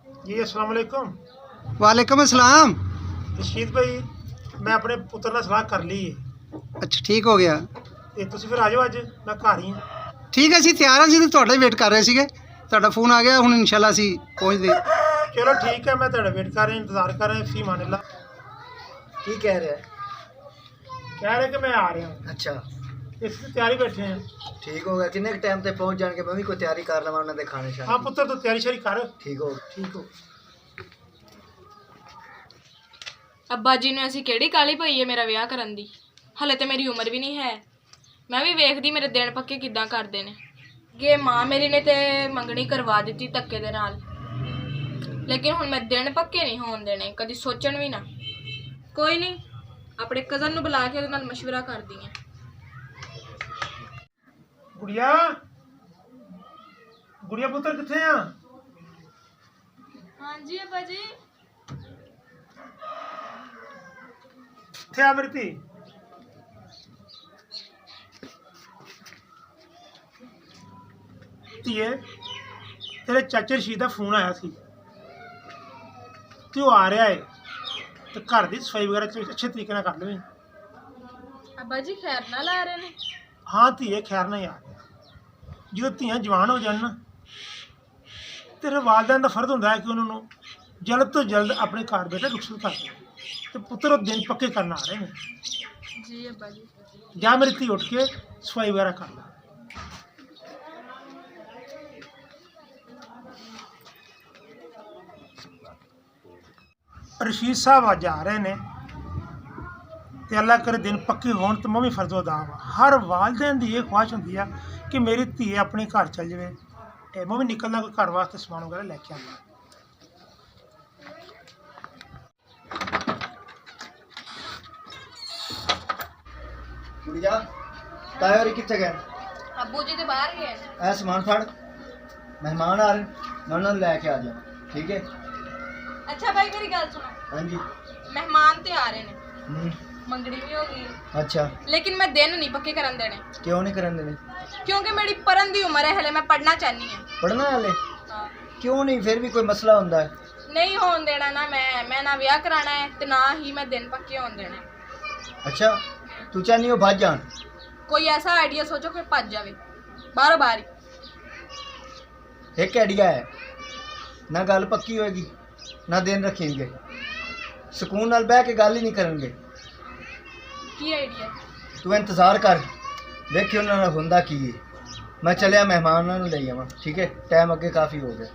जी अस्सलाम वालेकुम। वालेकुम अस्सलाम। रशीद भाई मैं अपने पुत्र ਨਾਲ ਸਲਾਹ ਕਰ ਲਈ ਹੈ अच्छा ठीक हो गया। ਤੇ ਤੁਸੀਂ ਫਿਰ ਆ ਜਾਓ ਅੱਜ ਮੈਂ ਘਰ ਹੀ ਹਾਂ। ठीक है, ਅਸੀਂ ਤਿਆਰ ਹਾਂ, ਅਸੀਂ ਤਾਂ ਤੁਹਾਡਾ ਵੇਟ ਕਰ ਰਹੇ ਸੀਗੇ। ਤੁਹਾਡਾ ਫੋਨ ਆ ਗਿਆ, ਹੁਣ ਇਨਸ਼ਾਅੱਲਾ ਅਸੀਂ ਪਹੁੰਚਦੇ। ਚਲੋ ਠੀਕ ਹੈ ਮੈਂ ਤੁਹਾਡਾ ਵੇਟ ਕਰ ਰਿਹਾ ਇੰਤਜ਼ਾਰ ਕਰ ਰਿਹਾ ਫੀ ਮਾਨਿल्ला। की कह रहे हैं? ਕਹਿ ਰਹੇ ਕਿ मैं आ रहा हूँ। अच्छा ਇਸ ਦੀ ਤਿਆਰੀ ਬੈਠੇ ਹਾਂ। ठीक होगा किन्ने के टाइम तक पहुंच जाएंगे? मैं भी कोई तैयारी कर लवां उन्होंने खाने शाने ਹਾਂ की। ਪੁੱਤਰ ਤੂੰ ਤਿਆਰੀ ਸ਼ਰੀ ਕਰ। ठीक हो ਠੀਕ ਹੋ। ਅੱਬਾ ਜੀ ਨੂੰ ਅਸੀਂ ਕਿਹੜੀ ਕਾਲੀ ਪਈ ਹੈ ਮੇਰਾ ਵਿਆਹ ਕਰਨ ਦੀ। ਹਲੇ ਤੇ ਮੇਰੀ ਉਮਰ ਵੀ ਨਹੀਂ ਹੈ। ਮੈਂ ਵੀ ਵੇਖਦੀ ਮੇਰੇ ਦਿਨ ਪੱਕੇ ਕਿੱਦਾਂ ਕਰਦੇ ਨੇ। ਕਿ ਮਾਂ ਮੇਰੀ ਨੇ ਤੇ ਮੰਗਣੀ ਕਰਵਾ ਦਿੱਤੀ ਧੱਕੇ ਦੇ ਨਾਲ, ਲੇਕਿਨ ਹੁਣ ਮੈਂ ਦਿਨ ਪੱਕੇ ਨਹੀਂ ਹੋਣ ਦੇਣੇ, ਕਦੀ ਸੋਚਣ ਵੀ ਨਾ। ਕੋਈ ਨਹੀਂ, ਆਪਣੇ ਕਜ਼ਨ ਨੂੰ ਬੁਲਾ ਕੇ ਉਹਦੇ ਨਾਲ ਮਸ਼ਵਰਾ ਕਰਦੀ ਹਾਂ। ਗੁੜੀਆ ਗੁੜੀਆ ਪੁੱਤਰ ਕਿੱਥੇ ਆ? ਹਾਂਜੀ ਅੱਬਾ ਜੀ। ਕਿੱਥੇ ਆ ਮੇਰੀ ਧੀ? ਧੀਏ ਤੇਰੇ ਚਾਚੇ ਰਸ਼ੀਦ ਦਾ ਫੋਨ ਆਇਆ ਸੀ ਤੇ ਉਹ ਆ ਰਿਹਾ ਹੈ ਤੇ ਘਰ ਦੀ ਸਫਾਈ ਵਗੈਰਾ ਅੱਛੇ ਤਰੀਕੇ ਨਾਲ ਕਰ ਲਵੇਂ। ਅੱਬਾ ਜੀ ਖੈਰ ਨਾਲ ਆ ਰਹੇ ਨੇ? ਹਾਂ ਧੀਏ ਖੈਰ ਨਾਲ ਯਾਰ, ਜਦੋਂ ਧੀਆਂ ਜਵਾਨ ਹੋ ਜਾਣ ਨਾ ਤੇਰੇ ਵਾਲਿਆਂ ਦਾ ਫਰਜ਼ ਹੁੰਦਾ ਹੈ ਕਿ ਉਹਨਾਂ ਨੂੰ ਜਲਦ ਤੋਂ ਜਲਦ ਆਪਣੇ ਘਰ ਬੇਟਾ ਰੁਖਸਤ ਕਰ ਦੇਣ ਤੇ ਪੁੱਤਰ ਉਹ ਦਿਨ ਪੱਕੇ ਕਰਨ ਆ ਰਹੇ ਨੇ। ਜੀ ਅੱਬਾ ਜੀ। ਜਾ ਮੇਰੀ ਧੀ ਉੱਠ ਕੇ ਸਫਾਈ ਵਗੈਰਾ ਕਰ ਲੈ। ਰਸ਼ੀਦ ਸਾਹਿਬ ਅੱਜ ਆ ਰਹੇ ਨੇ ਤੇ ਅੱਲਾ ਕਰੇ ਦਿਨ ਪੱਕੇ ਹੋਣ ਤੇ ਮੈਂ ਵੀ ਫਰਜ਼ੋ ਅਦਾ ਹਾਂ। ਹਰ ਵਾਲਿदैन ਦੀ ਇਹ ਖੁਆਇਸ਼ ਹੁੰਦੀ ਆ ਕਿ ਮੇਰੀ ਧੀ ਆਪਣੇ ਘਰ ਚੱਲ ਜਾਵੇ ਤੇ ਮੈਂ ਵੀ ਨਿਕਲਣਾ ਕੋਈ ਘਰ ਵਾਸਤੇ ਸਮਾਨ ਵਗੈਰਾ ਲੈ ਕੇ ਆਵਾਂ। गुड़िया ताया और कितने गए? ਅੱਬੂ ਜੀ ਤੇ ਬਾਹਰ ਗਏ ਨੇ। ऐ सामान फड़, मेहमान आ रहे मैं उन्होंने लेके आ जाना। ठीक है? ਅੱਛਾ ਭਾਈ ਮੇਰੀ ਗੱਲ ਸੁਣੋ, हाँ जी। ਮਹਿਮਾਨ ਤੇ ਆ ਰਹੇ ਨੇ, हम्म, ਮੰਗਣੀ ਵੀ ਹੋ ਗਈ ਹੈ, अच्छा ਲੇਕਿਨ ਮੈਂ ਦਿਨ ਨਹੀਂ ਪੱਕੇ ਕਰਨ ਦੇਣੇ क्यों नहीं करन देने? ਕਿਉਂਕਿ ਮੇਰੀ ਪੜਨ ਦੀ ਉਮਰ ਹੈ, ਹਲੇ ਮੈਂ ਪੜਨਾ ਚਾਹਨੀ ਹਾਂ। पढ़ना है हाले? ਹਾਂ, क्यों नहीं? फिर भी कोई मसला होता है? ਨਹੀਂ ਹੋਣ ਦੇਣਾ ਨਾ। ਮੈਂ ਨਾ ਵਿਆਹ ਕਰਾਣਾ ਹੈ ਤੇ ਨਾ ਹੀ ਮੈਂ ਦਿਨ ਪੱਕੇ ਹੋਣ ਦੇਣੇ। अच्छा तू चाहनी हो भाज जान? ਕੋਈ ਐਸਾ ਆਈਡੀਆ ਸੋਚੋ ਕਿ ਭੱਜ ਜਾਵੇ ਬਾਹਰੋਂ ਬਾਹਰ ਹੀ। एक आइडिया है ना, गल पक्की होएगी ना दिन रखेंगे, सुकून नाल बह के गल ही नहीं करेंगे। ਕੀ ਆਈਡੀਆ? तू इंतजार कर, देखियो उन्होंने हुंदा की है। मैं चलिया मेहमानों ले आवां। ठीक है? टाइम अगे काफ़ी हो गया।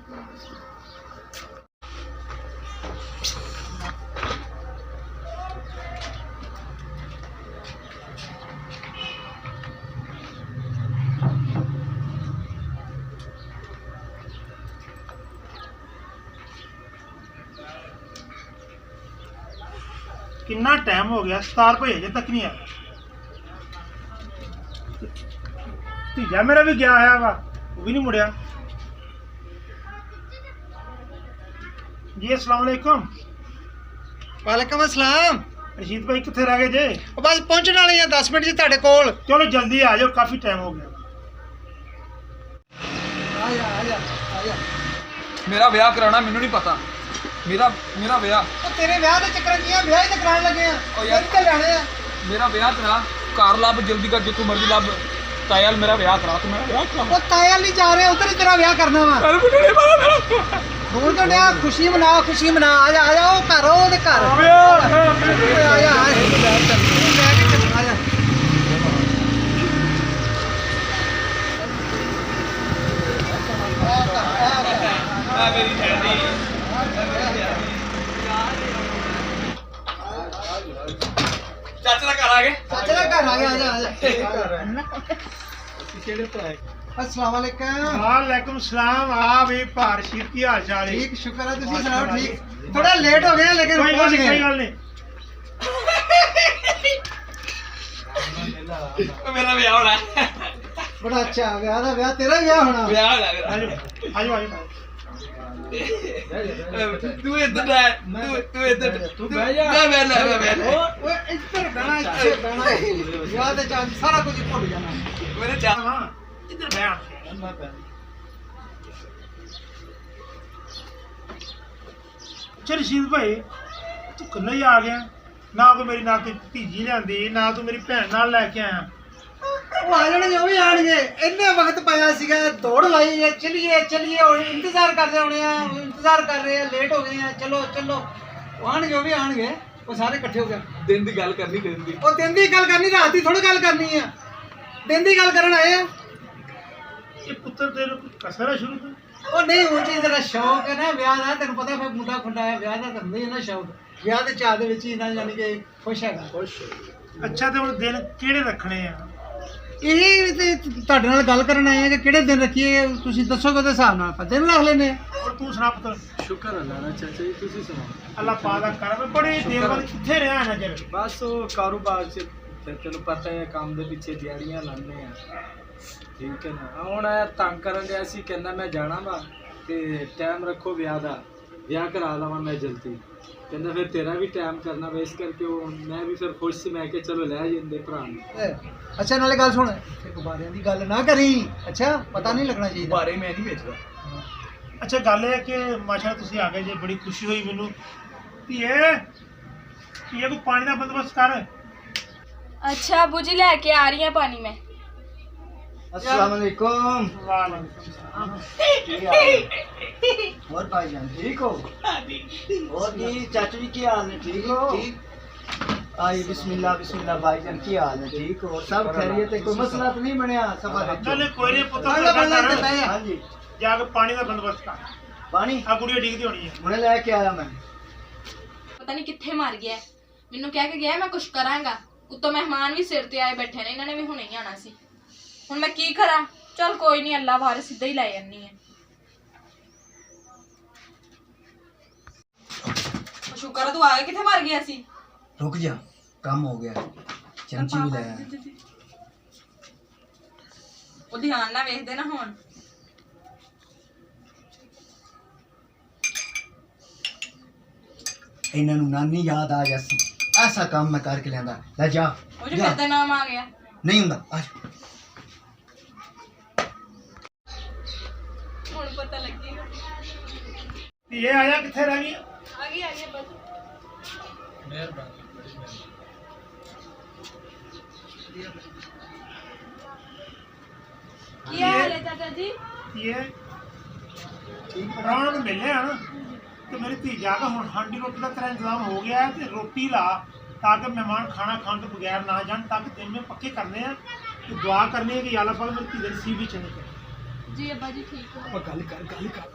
ਕਿੰਨਾ ਟਾਈਮ ਹੋ ਗਿਆ, 7 ਵਜੇ ਅਜੇ ਤੱਕ ਨਹੀਂ ਆਇਆ। ਧੀਜਾ ਮੇਰਾ ਵੀ ਗਿਆ ਆਇਆ ਵਾ, ਉਹ ਵੀ ਨਹੀਂ ਮੁੜਿਆ। ਜੀ अस्सलाम वालेकुम। ਵਾਲੇਕਮ अस्सलाम। ਰਸ਼ੀਦ ਭਾਈ ਕਿੱਥੇ ਰਹਿ ਗਏ ਜੇ? ਉਹ ਬਸ ਪਹੁੰਚਣ ਵਾਲੇ ਆ, 10 ਮਿੰਟ 'ਚ ਤੁਹਾਡੇ ਕੋਲ। ਚਲੋ ਜਲਦੀ ਆ ਜਾਓ, ਕਾਫੀ ਟਾਈਮ ਹੋ ਗਿਆ। ਆ ਜਾ ਆ ਜਾ ਆ ਜਾ। ਮੇਰਾ ਵਿਆਹ ਕਰਾਉਣਾ ਮੈਨੂੰ ਨਹੀਂ ਪਤਾ। ਮੇਰਾ ਵਿਆਹ ਉਹ ਤੇਰੇ ਵਿਆਹ ਦੇ ਚੱਕਰ ਕੀ ਆ? ਵਿਆਹ ਹੀ ਤਾਂ ਕਰਾਉਣ ਲੱਗੇ ਆ। ਉਹ ਯਾਰ- ਕਿੱਥੇ ਲੈਣੇ ਆ? ਮੇਰਾ ਵਿਆਹ ਕਰਾ, ਘਰ ਲੱਭ ਜਲਦੀ ਕਰ, ਜਿੱਥੋਂ ਮਰਜ਼ੀ ਲੱਭ। ਤਾਇਲ ਮੇਰਾ ਵਿਆਹ ਕਰਾ, ਤੂੰ ਮੇਰਾ ਵਿਆਹ ਕਰਾ। ਉਹ ਤਾਇਆ ਨਹੀਂ ਜਾ ਰਹੇ, ਉਧਰ ਹੀ ਤੇਰਾ ਵਿਆਹ ਕਰਨਾ ਵਾ। ਮੈਨੂੰ ਨਹੀਂ ਪਤਾ ਮੇਰਾ ਹੋਰ ਕਿਉਂ ਡਿਆ? ਖੁਸ਼ੀ ਮਨਾ ਖੁਸ਼ੀ ਮਨਾ। ਆ ਜਾ ਆ ਜਾ, ਉਹ ਘਰ ਉਹਦੇ ਘਰ। ਵਿਆਹ। ਆ ਜਾ ਆ ਜਾ। ਲੈ ਕੇ ਚੱਲ, ਆ ਜਾ। ਆ ਮੇਰੀ ਸ਼ਾਦੀ। ਚਾਚਾ ਦਾ ਘਰ ਆ ਗਏ। ਚਾਚਾ ਦਾ ਘਰ ਆ ਗਿਆ। ਆ ਜਾ ਆ ਜਾ। अस्सलाम वालेकुम। ਵਾਲੇਕੁਮ ਸਲਾਮ। ਆ ਵੀ ਭਾਰਸ਼ੀਦ ਕੀ ਹਾਲ ਚਾਲ ਹੈ? ठीक शुक्र है, तुसी सुनाओ? ठीक, थोड़ा लेट हो गए लेकिन ਕੋਈ ਗੱਲ पहुंच ਨਹੀਂ, ਕੋਈ गए। ਗੱਲ ਨਹੀਂ। ਮੇਰਾ ਵਿਆਹ ਹੋਣਾ। बड़ा अच्छा ब्याह दा ब्याह, तेरा ही ब्याह होना। ਵਿਆਹ ਹੋਣਾ ਮੇਰਾ। ਆਜੋ ਆਜੋ ਆਜੋ। ਤੂੰ ਇੱਧਰ ਆ, ਤੂੰ ਇੱਧਰ। ਤੂੰ ਬਹਿ ਜਾ। ਮੈਂ ओए इधर बहना, इधर बहना। ब्याह दे चांद सारा कुछ ही भूल जाना। ਮੇਰੇ ਚਾਹ। ਹਾਂ ਇੱਧਰ ਬੈਠ। ਅੱਛਾ ਰਸ਼ੀਦ ਭਾਈ ਤੂੰ ਇਕੱਲਾ ਹੀ ਆ ਗਿਆ, ਨਾ ਕੋਈ ਮੇਰੀ ਨਾਲ ਤੇ ਭਤੀਜੀ ਲਿਆਂਦੀ, ਨਾ ਤੂੰ ਮੇਰੀ ਭੈਣ ਨਾਲ ਲੈ ਕੇ ਆਇਆ। ਉਹ ਆ ਜਾਣਗੇ, ਉਹ ਵੀ ਆਣਗੇ। ਇੰਨੇ ਵਕਤ ਪਾਇਆ ਸੀਗਾ, ਦੌੜ ਲਾਈ ਹੈ, ਚਲੀਏ ਚਲੀਏ, ਹੁਣ ਇੰਤਜ਼ਾਰ ਕਰਦੇ ਹੋਣੇ ਆ, ਇੰਤਜ਼ਾਰ ਕਰ ਰਹੇ ਆ, ਲੇਟ ਹੋ ਗਏ ਆ, ਚਲੋ ਚਲੋ। ਉਹ ਆਣਗੇ, ਉਹ ਵੀ ਆਣਗੇ, ਉਹ ਸਾਰੇ ਇਕੱਠੇ ਹੋ ਗਏ। ਦਿਨ ਦੀ ਗੱਲ ਕਰਨੀ ਦਿਨ ਦੀ। ਉਹ ਦਿਨ ਦੀ ਗੱਲ ਕਰਨੀ, ਰਾਤ ਦੀ ਥੋੜੀ ਗੱਲ ਕਰਨੀ ਆ। ਦਿਨ ਦੀ ਗੱਲ ਕਰਨ ਆਏ ਆ। ਇਹ ਪੁੱਤਰ ਤੇਰੇ ਕੋਈ ਕਸਰ ਹੈ ਸ਼ੁਰੂ ਤੋਂ? ਉਹ ਨਹੀਂ, ਉਹ ਚੀਜ਼ ਦਾ ਸ਼ੌਕ ਹੈ ਨਾ ਵਿਆਹ ਦਾ, ਤੈਨੂੰ ਪਤਾ ਫਿਰ ਮੁੰਡਾ ਖੁੰਡਾ ਹੈ, ਵਿਆਹ ਦਾ ਤਾਂ ਹੁੰਦਾ ਹੀ ਹੈ ਨਾ ਸ਼ੌਕ। ਵਿਆਹ ਦੇ ਚਾਹ ਦੇ ਵਿੱਚ ਹੀ ਨਾ ਯਾਨੀ ਕਿ ਖੁਸ਼ ਹੈਗਾ। ਅੱਛਾ ਤੇ ਹੁਣ ਦਿਨ ਕਿਹੜੇ ਰੱਖਣੇ ਆ? ਇਹ ਤੇ ਤੁਹਾਡੇ ਨਾਲ ਗੱਲ ਕਰਨ ਆਏ ਆ ਕਿ ਕਿਹੜੇ ਦਿਨ ਰੱਖੀਏ, ਤੁਸੀਂ ਦੱਸੋਗੇ ਉਹਦੇ ਹਿਸਾਬ ਨਾਲ ਆਪਾਂ ਦਿਨ ਰੱਖ ਲੈਨੇ ਆ। ਔਰ ਤੂੰ ਸੁਣਾ ਪੁੱਤਰ। ਸ਼ੁਕਰ ਅੱਲਾਹ ਦਾ ਚਾਚਾ ਜੀ, ਤੁਸੀਂ ਸੁਣਾਓ। ਅੱਲਾ ਪਾਕ ਦਾ ਕਰਮ। ਬੜੀ ਦੇਰ ਬਾਅਦ ਕਿੱਥੇ ਰਿਹਾ ਹੈ ਨਜ਼ਰ? ਬਸ ਉਹ ਕਾਰੋਬਾਰ 'ਚ ਤੇ ਤੈਨੂੰ ਪਤਾ ਹੈ ਕੰਮ ਦੇ ਪਿੱਛੇ ਦਿਹਾੜੀਆਂ ਲਾਉਂਦੇ ਆ, ਠੀਕ ਹੈ ਨਾ। ਹੁਣ ਇਹ ਤੰਗ ਕਰਨ ਡਿਆ ਸੀ, ਕਹਿੰਦਾ ਮੈਂ ਜਾਣਾ ਵਾ ਤੇ ਟਾਈਮ ਰੱਖੋ ਵਿਆਹ ਦਾ, ਵਿਆਹ ਕਰਾ ਲਵਾਂ ਮੈਂ ਜਲਦੀ। ਕਹਿੰਦਾ ਫਿਰ ਤੇਰਾ ਵੀ ਟਾਈਮ ਕਰਨਾ ਵਾ, ਇਸ ਕਰਕੇ ਉਹ ਮੈਂ ਵੀ ਫਿਰ ਖੁਸ਼ ਸੀ, ਮੈਂ ਕਿਹਾ ਚਲੋ ਲੈ ਜਾਂਦੇ ਭਰਾ ਨੂੰ। ਅੱਛਾ ਨਾਲੇ ਗੱਲ ਸੁਣ, ਗੁਬਾਰਿਆਂ ਦੀ ਗੱਲ ਨਾ ਕਰੀ, ਅੱਛਾ ਪਤਾ ਨਹੀਂ ਲੱਗਣਾ ਚਾਹੀਦਾ। ਬਾਰੇ ਮੈਂ ਨਹੀਂ ਵੇਚਦਾ। ਅੱਛਾ ਗੱਲ ਇਹ ਹੈ ਕਿ ਮਾਸ਼ਾਅੱਲਾ ਤੁਸੀਂ ਆ ਗਏ ਜੇ, ਬੜੀ ਖੁਸ਼ੀ ਹੋਈ ਮੈਨੂੰ। ਧੀਏ ਕੋਈ ਪਾਣੀ ਦਾ ਬੰਦੋਬਸਤ ਕਰ। अच्छा अबू जी लेके आ रही है पानी में। अस्सलाम वालेकुम। वालेकुम और भाईजान ठीक हो? और जी चाचू जी की हाल है, ठीक हो? आई बिस्मिल्लाह बिस्मिल्लाह भाईजान की हाल है, ठीक हो? सब खैरियत है, कोई मसला तो नहीं बनया? सब नाले कोई नहीं पुत्र हाँ जी, जाके पानी का बंदोबस्त कर। पानी आ गुड़िया डिगदी होनी है। हुणे लेके आया मैं। पता नहीं कित्थे मर गया है। मैनू कह के गया मैं कुछ करांगा, उत्तों मेहमान भी सिर ते आए बैठे ने, इन्होंने भी हुणे ही आना सी। हुण मैं की करा? चल कोई नहीं, अल्लाह वारे सीधा ही लै जानी है। शुक्र है तू आ गया, कित्थे मर गया सी? रुक जा, काम हो गया, चमची भी लाया। ਉਹ ध्यान ना वेखदे ना हुण। इन्हां नूं नानी याद आ जासी, ऐसा काम मैं करके लियांदा। ले जा ਉਹ ਜੋ ਮੇਰਾ ਨਾਮ ਆ ਗਿਆ। नहीं हुंदा, आ जा। ਹੁਣ ਪਤਾ ਲੱਗੇਗਾ। ਧੀਏ ਆਇਆ ਕਿੱਥੇ ਰਹਿ ਗਈ? ਆ गई बस। ਕੀ ਹਾਲ ਹੈ ਚਾਚਾ ਜੀ? ਧੀਏ ਰਾਣ ਨੂੰ ਮਿਲਿਆ ਨਾ ਤੇ ਮੇਰੀ ਧੀ ਜਾ ਕੇ ਹੁਣ ਹਾਂਡੀ ਰੋਟੀ ਦਾ ਤੇਰਾ ਇੰਤਜ਼ਾਮ ਹੋ ਗਿਆ ਹੈ ਤੇ ਰੋਟੀ ਲਾ ਤਾਂ ਕਿ ਮਹਿਮਾਨ ਖਾਣਾ ਖਾਣ ਤੋਂ ਬਗੈਰ ਨਾ ਜਾਣ, ਤਾਂ ਕਿ ਦਿਨ में पक्के करने हैं ਤੇ ਦੁਆ ਕਰਨੀ ਹੈ ਕਿ ਅੱਲਾਹ ਪਾਕ ਮੇਰੀ ਧੀ ਦੇ ਨਸੀਬ ਵੀ ਚੰਗੇ ਕਰੇ। ਜੀ ਅੱਬਾ ਜੀ ਠੀਕ ਹੋ? ਗੱਲ ਕਰ।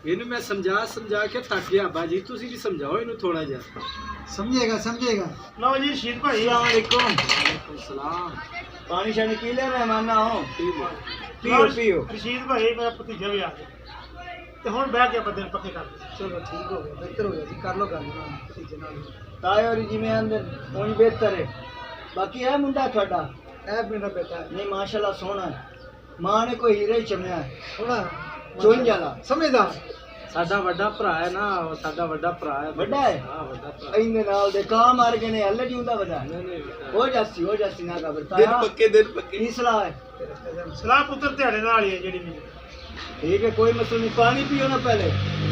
ਇਹਨੂੰ ਮੈਂ ਸਮਝਾ ਕੇ ਥੱਕ ਗਿਆ ਬਾਜੀ, ਤੁਸੀਂ ਵੀ ਸਮਝਾਓ ਇਹਨੂੰ ਥੋੜਾ ਜਿਹਾ। समझेगा समझेगा। ਲਓ ਜੀ ਸ਼ਹੀਦ ਭਾਈ अस्सलाम वालेकुम। ਵਾਲੇਕੁਮ ਸਲਾਮ। पानी शानी पी ले मेहमान ना हो। ਲਓ पियो पियो। ਰਸ਼ੀਦ ਭਾਈ ਮੇਰਾ ਭਤੀਜਾ ਵੀ ਆ ਗਿਆ ਤੇ ਹੁਣ ਬਹਿ ਕੇ ਆਪਾਂ ਦਿਨ ਪੱਕੇ ਕਰਦੇ ਹਾਂ। चलो ठीक हो गया, बेहतर हो गया जी, कर लो गल भतीजे नाल। ताए और जिमें अंदर कौन बेहतर है? बाकी है मुंडा थोड़ा? ए मेरा बेटा है, नहीं माशाल्लाह सोना है, मां ने कोई हीरा ही चमया है, थोड़ा चुन जाला। समझदार। ਸਾਡਾ ਵੱਡਾ ਭਰਾ ਹੈ ਨਾ, ਉਹ ਸਾਡਾ ਵੱਡਾ ਭਰਾ ਹੈ। ਵੱਡਾ ਹੈ? ਹਾਂ ਵੱਡਾ ਭਰਾ। ਇੰਨੇ ਨਾਲ ਦੇ ਕਾਂ ਮਾਰ ਕੇ ਨੇ ਹੱਲੇ ਜਿਉਂਦਾ ਵੱਡਾ ਹੋ ਜਾਸੀ ਨਾ ਕਬਰ ਦਿਨ ਪੱਕੇ। ਕੀ ਸਲਾਹ ਹੈ? ਸਲਾਹ ਪੁੱਤਰ ਤੁਹਾਡੇ ਨਾਲ ਹੀ ਹੈ ਜਿਹੜੀ ਮੇਰੀ। ठीक है कोई मसला नहीं, पानी पियो ना, पहले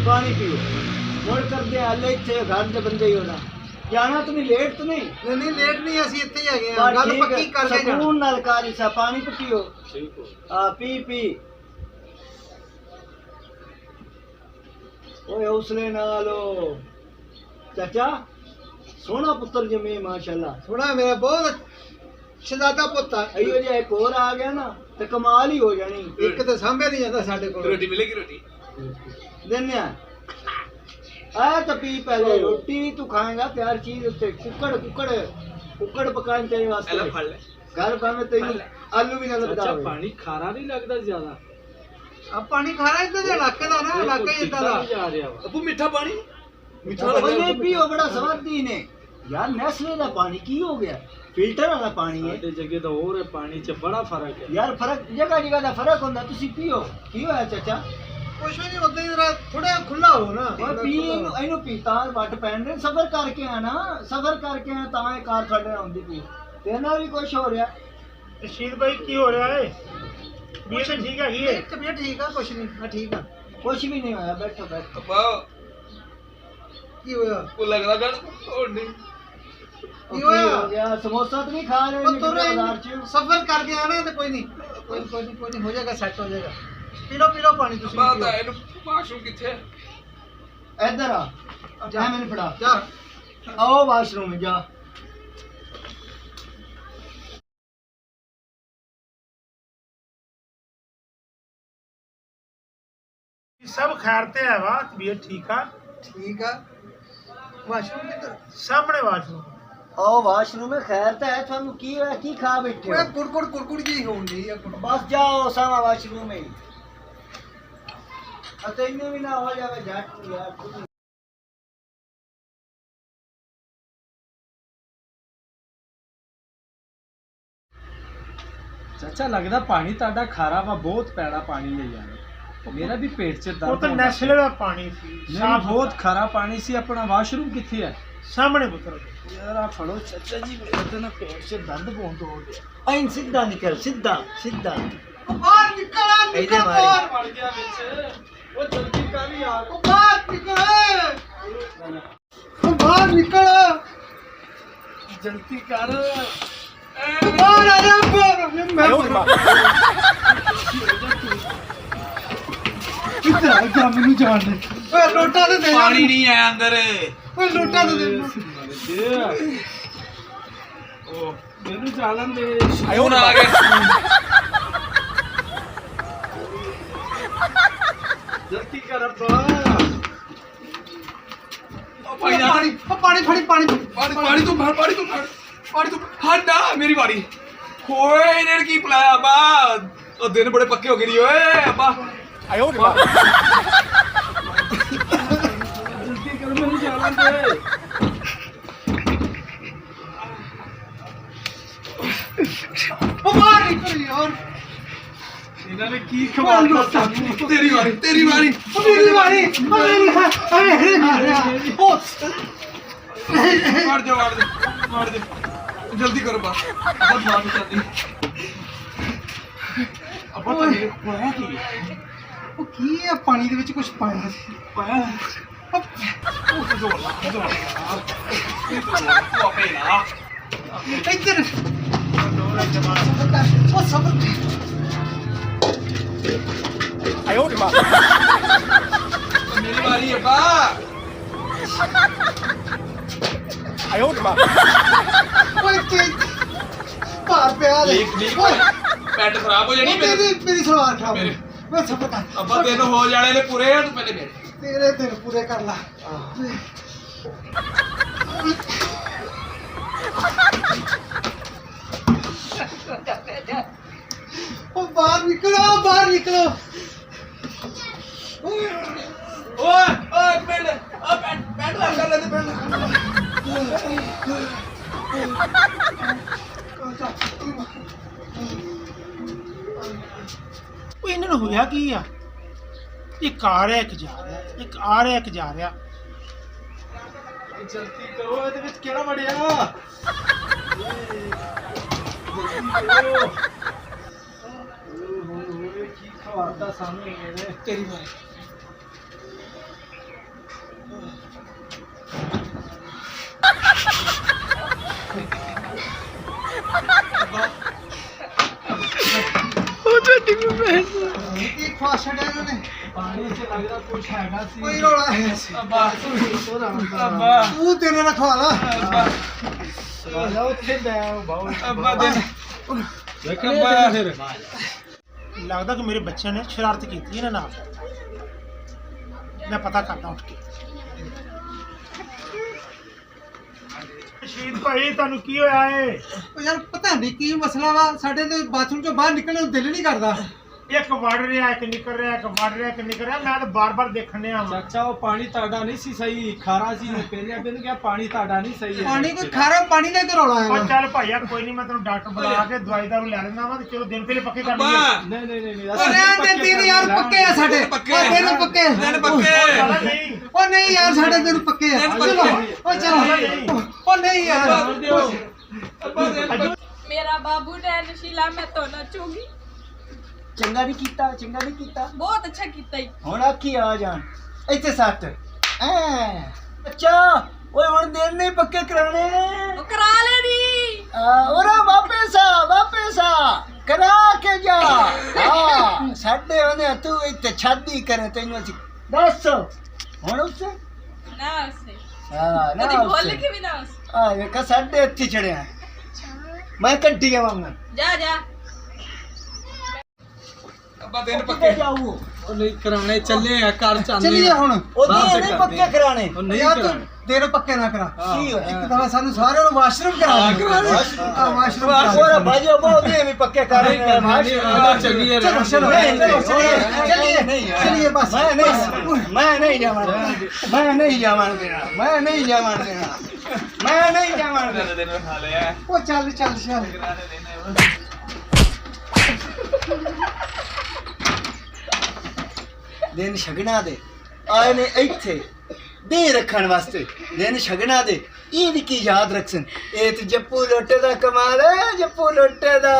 पानी पियो, मुड़ कर दे हल्ले इतने घर के बंदे ही होना। जाना तुम्हें लेट तो नहीं? नहीं नहीं लेट नहीं, ਅਸੀਂ ਇੱਥੇ ਹੀ ਹੈਗੇ ਆ, बस ਗੱਲ ठीक है, ਪੱਕੀ ਕਰ ਕੇ ਜਾਣਾ। सुकून नाल कारी सा पानी तो पियो। ਠੀਕ ਹੋ। हाँ पी ओए हौसले नालो चाचा, सोना पुत्र जमे माशाल्लाह। थोड़ा मेरा बहुत शहजादा पुੱਤ ਆ। अयो जी एक और आ गया ना तो कमाल ही हो जानी। ਇੱਕ ਤਾਂ ਸਾਂਭਿਆ ਨਹੀਂ ਜਾਂਦਾ ਸਾਡੇ ਕੋਲ। ਰੋਟੀ ਮਿਲੇਗੀ ਰੋਟੀ। देने आया तो पी पहले, रोटी तू खाएगा प्यार चीज उत्ते। कुकड़ पकाने तेरे वास्ते ਪਹਿਲਾਂ ਫੜ ਲੈ। घर भावे तेरी आलू भी ना लगता ਅੱਛਾ होवे। ਪਾਣੀ ਖਾਰਾ ਨਹੀਂ ਲੱਗਦਾ ਜ਼ਿਆਦਾ? ਆ ਪਾਣੀ ਖਾਰਾ ਇੱਧਰ ਦੇ ਇਲਾਕੇ ਦਾ ਨਾ, ਇਲਾਕਾ ਹੀ ਇੱਦਾਂ ਦਾ। ਜਾ ਰਿਹਾ ਵਾ। ਅੱਬੂ ਮਿੱਠਾ ਪਾਣੀ? ਮਿੱਠਾ ओए नहीं पियो, बड़ा स्वादी ने यार। नेस्ले का पानी की हो गया, फिल्टर वाला पानी है ਸਾਡੇ ਜਗ੍ਹਾ ਤਾਂ ਹੋਰ ਹੈ, ਪਾਣੀ 'ਚ ਬੜਾ ਫਰਕ ਹੈ। यार। फर्क जगह का फर्क होता, तुसी पियो। की होया चाचा? ਕੁਛ ਵੀ ਨਹੀਂ, ਉਦਾਂ ਹੀ ਜਰਾ ਥੋੜਾ ਖੁੱਲਾ ਹੋ ਨਾ। ओए पी इनु पीता वट पैन दे। सफर करके आना, सफर करके आना तां ये कार थोड़े आउंदी पई। तेरे नाल भी कुछ हो रहा? ਰਸ਼ੀਦ ਭਾਈ ਕੀ ਹੋ ਰਿਹਾ ਹੈ? ਬੀਏ ਤਾਂ ਠੀਕ ਹੈਗੀ ਹੈ। ਤਬੀਅਤ ਠੀਕ ਆ, ਕੁਛ ਨਹੀਂ, ਮੈਂ ਠੀਕ ਆ। कुछ भी नहीं होया, बैठो बैठो। ਅੱਬਾ ਕੀ ਹੋਇਆ ਉਹ ਲੱਗਦਾ ਗੱਲ ਹੋਰ ਨਹੀਂ ਕੀ ਹੋਇਆ ਹੋ ਗਿਆ ਸਮੋਸਾ ਤਾਂ ਨਹੀਂ ਖਾ ਰਹੇ ਉਹ ਤੁਰ ਬਾਜ਼ਾਰ ਚ ਸਫਰ ਕਰਕੇ ਆਣਾ ਤੇ ਕੋਈ ਨਹੀਂ ਕੋਈ ਨਹੀਂ ਹੋ ਜਾਏਗਾ ਸੈੱਟ ਹੋ ਜਾਏਗਾ ਪੀ ਲਓ ਪਾਣੀ ਤੁਸੀਂ ਵੀ ਪੀਓ। ਇਹਨੂੰ ਵਾਸ਼ਰੂਮ ਕਿੱਥੇ ਇੱਧਰ ਆ ਜਾ ਮੈਨੂੰ ਫੜਾ ਜਾ ਆਓ ਵਾਸ਼ਰੂਮ ਜਾ ਸਭ ਖੈਰ ਤੇ ਹੈ ਵਾ ਤਬੀਅਤ ਠੀਕ ਆ ਠੀਕ ਆ ਵਾਸ਼ਰੂਮ ਕਿੱਧਰ ਸਾਹਮਣੇ ਵਾਸ਼ਰੂਮ ਆਓ ਵਾਸ਼ਰੂਮ ਖੈਰ ਤਾਂ ਹੈ ਤੁਹਾਨੂੰ ਕੀ ਹੋਇਆ ਕੀ ਖਾ ਬੈਠੇ ਓਏ ਹੋ ਕੁੜਕੁੜ ਜੀ ਹੋਣ ਦੀ ਆ ਬਸ ਜਾਓ ਸਾਵਾ ਵਾਸ਼ਰੂਮ में ਅਤੇ ਇੰਨੇ ਵੀ ਨਾ ਹੋ ਜਾਵੇ ਜੱਟ ਨੂੰ ਯਾਰ ਚਾਚਾ ਲੱਗਦਾ ਪਾਣੀ ਤੁਹਾਡਾ ਖਾਰਾ ਵਾ ਬਹੁਤ ਪੈੜਾ ਪਾਣੀ ਹੈ ਯਾਰ ਮੇਰਾ ਵੀ ਪੇਟ 'ਚ ਉਹ ਦਰਦ ਤਾਂ ਹੁੰਦਾ ਨੈਸ਼ਨਲ ਦਾ ਪਾਣੀ ਸੀ ਨਹੀਂ, ਸਾਫ਼ ਬਹੁਤ ਖਾਰਾ ਪਾਣੀ ਸੀ ਆਪਣਾ ਵਾਸ਼ਰੂਮ ਕਿੱਥੇ ਹੈ ਸਾਹਮਣੇ ਪੁੱਤਰ ਯਾਰ ਆ ਫੜੋ ਚਾਚਾ ਜੀ ਮੇਰੇ ਤਾਂ ਨਾ ਪੇਟ 'ਚ ਦਰਦ ਬਹੁਤ ਹੋ ਗਿਆ ਐਂ ਸਿੱਧਾ ਨਿਕਲ ਸਿੱਧਾ ਸਿੱਧਾ ਬਾਹਰ ਨਿਕਲ ਇਹਦੇ ਨਿਕਲ ਮਾਰੇ। ਬਾਹਰ ਵੜ ਗਿਆ ਵਿੱਚ ਉਹ ਜਲਦੀ ਕਰ ਯਾਰ ਉਹ ਬਾਹਰ ਨਿਕਲ ਉਹ ਬਾਹਰ ਨਿਕਲ ਜਲਦੀ ਕਰ ਉਹ ਬਾਹਰ ਆ ਜਾ ਬਾਹਰ ਮੈਂ ਕਿੱਧਰ ਆ ਗਿਆ ਮੈਨੂੰ ਜਾਣ ਦੇ ਓਏ ਲੋਟਾ ਤੇ ਦੇ ਪਾਣੀ ਨਹੀਂ ਹੈ ਅੰਦਰ ਓਏ ਲੋਟਾ ਤੇ ਦੇ ਉਹ ਮੈਨੂੰ ਜਾਲਨ ਦੇ ਆਇਓ ਨਾ ਆ ਗਿਆ ਜਲਦੀ ਕਰ ਅੱਬਾ ਪਾਣੀ ਫੜੀ ਪਾਣੀ ਤੋਂ ਹਾਂ ਨਾ ਮੇਰੀ ਵਾਰੀ ਹੋਏ ਇਹਨਾਂ ਨੇ ਕੀ ਪਲਾਇਆ ਬਾ ਉਹ ਦਿਨ ਬੜੇ ਪੱਕੇ ਹੋ ਗਏ ਨੀ ਓਏ ਅੱਬਾ ਆਇਓ ਰੇ ਬਾ ਜਲਦੀ ਕਰ ਮੈਨੂੰ ਜਾਲਨ ਦੇ ਉਹ ਬਾਹਰ ਨਿਕਲ ਯਾਰ ਇਹਨਾਂ ਨੇ ਕੀ ਖਵਾਤਾ ਸਾਨੂੰ ਤੇਰੀ ਵਾਰੀ ਉਹ ਮੇਰੀ ਵਾਰੀ ਉਹ ਮੇਰੀ ਅਰੇ ਮਾਰਿਆ ਉਹ ਮਾਰ ਦੇ ਜਲਦੀ ਕਰੋ ਬਾ ਅੱਬਾ ਮਾਰ ਚਾਹਦੀ ਅੱਬਾ ਤੇਰੇ ਹੋਇਆ ਕੀ ਉਹ ਕੀ ਹੈ ਪਾਣੀ ਦੇ ਵਿੱਚ ਕੁਝ ਪਾਇਆ ਸੀ ਪਾਇਆ ਉਹ ਜ਼ੋਰ ਲਾ ਤੂੰ ਆਪੇ ਲਾ ਇੱਧਰ ਉਹ ਸਬਰ ਆਇਓ ਰੇ ਬਾ ਮੇਰੀ ਵਾਰੀ ਅੱਬਾ ਆਇਓ ਰੇ ਬਾ ਓਏ ਤੇ ਭਾਰ ਪਿਆ ਦੇ ਲੀਕ ਓਏ ਪੈਂਟ ਖਰਾਬ ਹੋ ਜਾਣੀ ਮੇਰੀ ਸਲਵਾਰ ਖਰਾਬ ਮੇਰੇ। ਮੈਂ ਸਬਰ ਕਰ ਅੱਬਾ ਦਿਨ ਹੋ ਜਾਣੇ ਨੇ ਪੂਰੇ ਤੂੰ ਪਹਿਲੇ ਮੇਰੇ ਤੇਰੇ ਦਿਨ ਪੂਰੇ ਕਰ ਲਾ ਉਹ ਬਾਹਰ ਨਿਕਲੋ ਓਏ ਓਏ ਮਿੰਟ ਆ ਪੈਂਟ ਲਾ ਕਰ ਲੈਂਦੇ ਪੈਂਟ ਉਹ ਇਹਨਾਂ ਨੂੰ ਹੋਇਆ ਕੀ ਆ ਇੱਕ ਆ ਰਿਹਾ ਇੱਕ ਜਾ ਰਿਹਾ ਇੱਕ ਆ ਰਿਹਾ ਇੱਕ ਜਾ ਰਿਹਾ ਜਲਦੀ ਕਰੋ ਇਹਦੇ ਵਿੱਚ ਕਿਹੜਾ ਵੜਿਆ ਓਏ ਕੀ ਖਵਾਤਾ ਸਾਨੂੰ ਇਹਨੇ ਤੇਰੀ ਵਾਰੀ ਕੀ ਖਵਾ ਛੱਡਿਆ ਇਹਨਾਂ ਨੇ ਪਾਣੀ 'ਚ ਲੱਗਦਾ ਕੁਝ ਹੈਗਾ ਸੀ ਕੋਈ ਰੋਲਾ ਹੈ ਸੀ ਅੱਬਾ ਅੱਬਾ ਤੂੰ ਤੇਰੇ ਨਾਲ ਖਵਾ ਲਾ ਰਾਜਾ ਉੱਥੇ ਲੈ ਬਾਉ ਅੱਬਾ ਦਿਨ ਵੇਖ ਅੱਬਾ ਫਿਰ ਲੱਗਦਾ ਕਿ ਮੇਰੇ ਬੱਚਿਆਂ ਨੇ ਸ਼ਰਾਰਤ ਕੀਤੀ ਇਹਨਾਂ ਨਾਲ ਮੈਂ ਪਤਾ ਕਰਦਾ ਉੱਠ ਕੇ ਸ਼ਹੀਦ ਭਾਈ ਤੁਹਾਨੂੰ ਕੀ ਹੋਇਆ ਏ ਉਹ ਯਾਰ ਪਤਾ ਨਹੀਂ ਕੀ ਮਸਲਾ ਵਾ ਸਾਡੇ ਤੇ ਬਾਥਰੂਮ ਚੋਂ ਬਾਹਰ ਨਿਕਲਣ ਨੂੰ ਦਿਲ ਨਹੀਂ ਕਰਦਾ ਇੱਕ ਵੜ ਰਿਹਾ ਇੱਕ ਨਿਕਲ ਰਿਹਾ ਇੱਕ ਵੜ ਰਿਹਾ ਇੱਕ ਨਿਕਲ ਰਿਹਾ ਮੈਂ ਤਾਂ ਬਾਰ-ਬਾਰ ਦੇਖਣ ਡਿਆ ਵਾਂ ਚਾਚਾ ਉਹ ਪਾਣੀ ਤੁਹਾਡਾ ਨਹੀਂ ਸੀ ਸਹੀ ਖਾਰਾ ਸੀ ਮੈਂ ਪਹਿਲੇ ਬਿਨ ਕਿਹਾ ਪਾਣੀ ਤੁਹਾਡਾ ਨਹੀਂ ਸਹੀ ਹੈ ਪਾਣੀ ਕੋਈ ਖਾਰਾ ਪਾਣੀ ਦਾ ਕਿ ਰੌਲਾ ਉਹ ਹੈ ਚੱਲ ਭਾਈਆ ਕੋਈ ਨਹੀਂ ਮੈਂ ਤੈਨੂੰ ਡਾਕਟਰ ਬੁਲਾ ਕੇ ਦਵਾਈ ਦਾਰੂ ਲੈ ਲੈਂਦਾ ਵਾ ਤੇ ਚਲੋ ਦਿਨ ਪਹਿਲੇ ਪੱਕੇ ਕਰ ਲਈਏ ਅੱਬਾ ਨਹੀਂ ਉਹ ਰਹਿਣ ਦੇ ਦਿਨ ਯਾਰ ਪੱਕੇ ਆ ਸਾਡੇ ਪੱਕੇ। ਉਹ ਦਿਨ ਪੱਕੇ ਦਿਨ ਪੱਕੇ ਚੱਲ ਨਹੀਂ ਉਹ ਨਹੀਂ ਯਾਰ ਸਾਡੇ ਦਿਨ ਪੱਕੇ ਆ ਦਿਨ ਚਲੋ ਪੱਕੇ। ਉਹ ਚਲੋ ਉਹ ਨਹੀਂ ਯਾਰ ਅੱਬਾ ਦਿਨ ਮੇਰਾ ਬਾਬੂ ਨਸ਼ੀਲਾ ਮੈਂ ਤੋਂ ਨੱਚੂਗੀ ਚੰਗਾ ਨਹੀਂ ਕੀਤਾ ਬਹੁਤ ਅੱਛਾ ਕੀਤਾ ਈ ਹੁਣ ਆਖੀ ਆ ਜਾਣ ਇੱਥੇ ਸੱਟ ਐ अच्छा ओए हुन दिन नहीं पक्के कराने ਉਹ ਕਰਾ ਲੈਣੀ ओरा वापस आ करा के जा हाँ साडे होने तू इत्ते शादी करे तैनू असी दस हुन उससे ਨਾ ਉਸੇ हाँ ना ਕਦੀ ਭੁੱਲ उससे ਕੇ ਵੀ ਨਾ ਉਸ आ वेखा साडे इत्थे चढ़िया मैं कंटी आवांगा ਜਾ ਜਾ अब्बा दिन पक्के जाऊ ਉਹ ਨਹੀਂ ਕਰਾਣੇ ਚੱਲੇ ਆ ਘਰ ਚਾਹੁੰਦੇ ਚਲੀਏ ਹੁਣ ओ बाहर से नहीं कर पक्के दिया। कराने ਉਹ ਨਹੀਂ ਯਾਰ ਤੂੰ ਕਰਾਣੇ ਦਿਨ ਪੱਕੇ ਨਾ ਕਰਾ की होया ਇੱਕ ਦਫਾ ਸਾਨੂੰ ਸਾਰਿਆਂ ਨੂੰ ਵਾਸ਼ਰੂਮ ਕਰਾ ਦੇ ਵਾਸ਼ਰੂਮ ओरा भाई बहुत भी पक्के कर ਚੱਲੀ ਹੈ ਚਲੋ ਚਲੋ ਚਲੀਏ ਬਸ मैं नहीं जावन मैं नहीं जावन देना मैं नहीं जावन देना मैं नहीं जावन देना दिन खा लिया ਉਹ ਚੱਲ ਚੱਲ ਚੱਲ दिन शगना दे आए ने इत्थे दे रखण वास्ते दिन शगना दे ईद की याद रखसन ए ते जप्पू लोटे दा कमाल है जप्पू लोटे दा